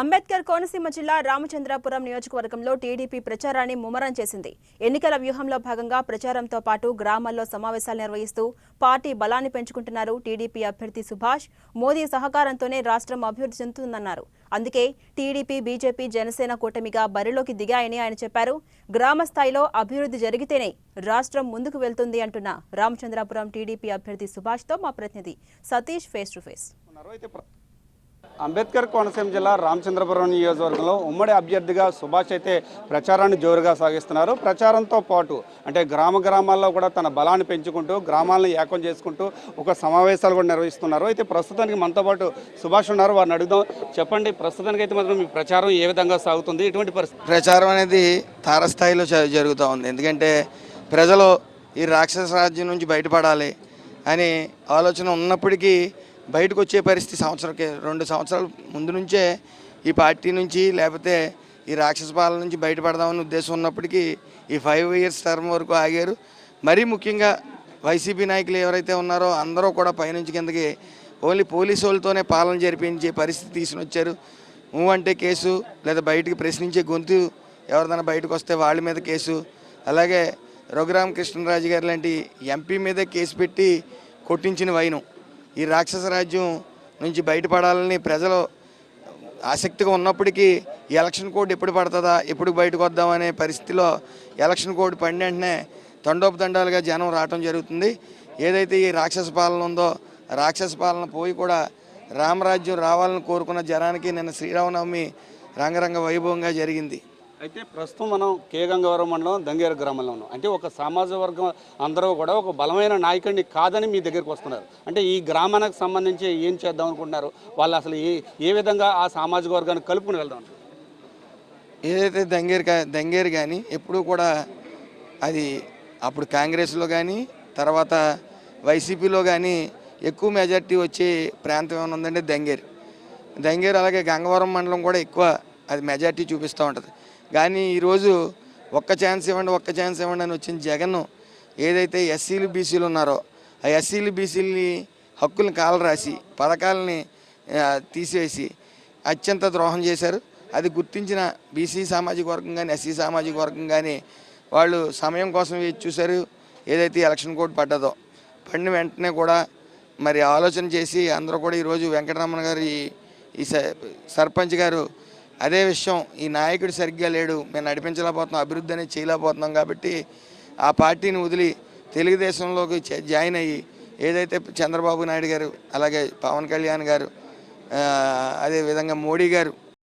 అంబేద్కర్ కోనసీమ జిల్లా రామచంద్రాపురం నియోజకవర్గంలో టీడీపీ ప్రచారాన్ని ముమ్మరం చేసింది. ఎన్నికల వ్యూహంలో భాగంగా ప్రచారంతో పాటు గ్రామాల్లో సమావేశాలు నిర్వహిస్తూ పార్టీ బలాన్ని పెంచుకుంటున్నారు. టీడీపీ అభ్యర్థి సుభాష్ మోదీ సహకారంతోనే రాష్ట్రం అభివృద్ధి చెందుతుందన్నారు. అందుకే టీడీపీ, బీజేపీ, జనసేన కూటమిగా బరిలోకి దిగాయని ఆయన చెప్పారు. గ్రామ స్థాయిలో అభివృద్ధి జరిగితేనే రాష్ట్రం ముందుకు వెళ్తుంది అంటున్న రామచంద్రాపురం టీడీపీ అభ్యర్థి సుభాష్తో మా ప్రతినిధి Satish face to face. Ambedkar Konaseema జిల్లా రామచంద్రపురం నియోజకవర్గంలో ఉమ్మడి అభ్యర్థిగా సుభాష్ అయితే ప్రచారాన్ని జోరుగా సాగిస్తున్నారు. ప్రచారంతో పాటు అంటే గ్రామాల్లో కూడా తన బలాన్ని పెంచుకుంటూ గ్రామాలను ఏకం చేసుకుంటూ ఒక సమావేశాలు కూడా నిర్వహిస్తున్నారు. అయితే ప్రస్తుతానికి మనతో పాటు సుభాష్ ఉన్నారు, వారిని అడుగుదాం. చెప్పండి, ప్రస్తుతానికి అయితే మాత్రం మీ ప్రచారం ఏ విధంగా సాగుతుంది? ఎటువంటి పరిస్థితి? ప్రచారం అనేది తారస్థాయిలో జరుగుతూ ఉంది. ఎందుకంటే ప్రజలు ఈ రాక్షస రాజ్యం నుంచి బయటపడాలి అనే ఆలోచన ఉన్నప్పటికీ బయటకు వచ్చే పరిస్థితి 2 సంవత్సరాల ముందు నుంచే ఈ పార్టీ నుంచి లేకపోతే ఈ రాక్షస పాలన నుంచి బయటపడదామని ఉద్దేశం ఉన్నప్పటికీ ఈ 5 ఇయర్స్ టర్మ్ వరకు ఆగారు. మరీ ముఖ్యంగా వైసీపీ నాయకులు ఎవరైతే ఉన్నారో అందరూ కూడా పైనుంచి కిందకి ఓన్లీ పోలీసు వాళ్ళతోనే పాలన జరిపించే పరిస్థితి తీసుకుని వచ్చారు. అంటే కేసు, లేదా బయటికి ప్రశ్నించే గొంతు ఎవరిదైనా బయటకు వస్తే వాళ్ళ మీద కేసు, అలాగే రఘురామకృష్ణరాజు గారు లాంటి ఎంపీ మీదే కేసు పెట్టి కొట్టించిన వైనం. ఈ రాక్షస రాజ్యం నుంచి బయటపడాలని ప్రజలు ఆసక్తిగా ఉన్నప్పటికీ ఎలక్షన్ కోడ్ ఎప్పుడు పడుతుందా, ఎప్పుడు బయటకు వద్దామనే పరిస్థితిలో ఎలక్షన్ కోడ్ పడిన వెంటనే తండోపతండాలుగా జనం రావటం జరుగుతుంది. ఏదైతే ఈ రాక్షస పాలన ఉందో రాక్షస పాలన పోయి కూడా రామరాజ్యం రావాలని కోరుకున్న జనానికి నిన్న శ్రీరామనవమి రంగరంగ వైభవంగా జరిగింది. అయితే ప్రస్తుతం మనం కే గంగవరం మండలం దంగేరు గ్రామంలో ఉన్నాం. అంటే ఒక సామాజిక వర్గం అందరూ కూడా ఒక బలమైన నాయకుడిని కాదని మీ దగ్గరికి వస్తున్నారు. అంటే ఈ గ్రామానికి సంబంధించి ఏం చేద్దాం అనుకుంటున్నారు? వాళ్ళు అసలు ఏ విధంగా ఆ సామాజిక వర్గాన్ని కలుపుకుని వెళ్దాం? ఏదైతే దంగేరు కానీ ఎప్పుడూ కూడా అది అప్పుడు కాంగ్రెస్లో కానీ తర్వాత వైసీపీలో కానీ ఎక్కువ మెజార్టీ వచ్చే ప్రాంతం ఏమైనా ఉందంటే దంగేరు. అలాగే గంగవరం మండలం కూడా ఎక్కువ అది మెజార్టీ చూపిస్తూ ఉంటుంది. కానీ ఈరోజు ఒక్క ఛాన్స్ ఇవ్వండి అని వచ్చిన జగన్ ఏదైతే ఎస్సీలు బీసీలు ఉన్నారో ఆ ఎస్సీలు బీసీలని హక్కులను కాలరాసి పథకాలని తీసివేసి అత్యంత ద్రోహం చేశారు. అది గుర్తించిన బీసీ సామాజిక వర్గం కానీ ఎస్సీ సామాజిక వర్గం కానీ వాళ్ళు సమయం కోసం వేచి చూశారు. ఏదైతే ఎలక్షన్ కోడ్ పడ్డదో పడిన వెంటనే కూడా మరి ఆలోచన చేసి అందరూ కూడా ఈరోజు వెంకటరమణ గారు ఈ సర్పంచ్ గారు అదే విషయం, ఈ నాయకుడు సరిగ్గా లేడు, మేము నడిపించలేకపోతున్నాం, అభివృద్ధి అనేది చేయలేకపోతున్నాం కాబట్టి ఆ పార్టీని వదిలి తెలుగుదేశంలోకి జాయిన్ అయ్యి ఏదైతే చంద్రబాబు నాయుడు గారు అలాగే పవన్ కళ్యాణ్ గారు అదేవిధంగా మోడీ గారు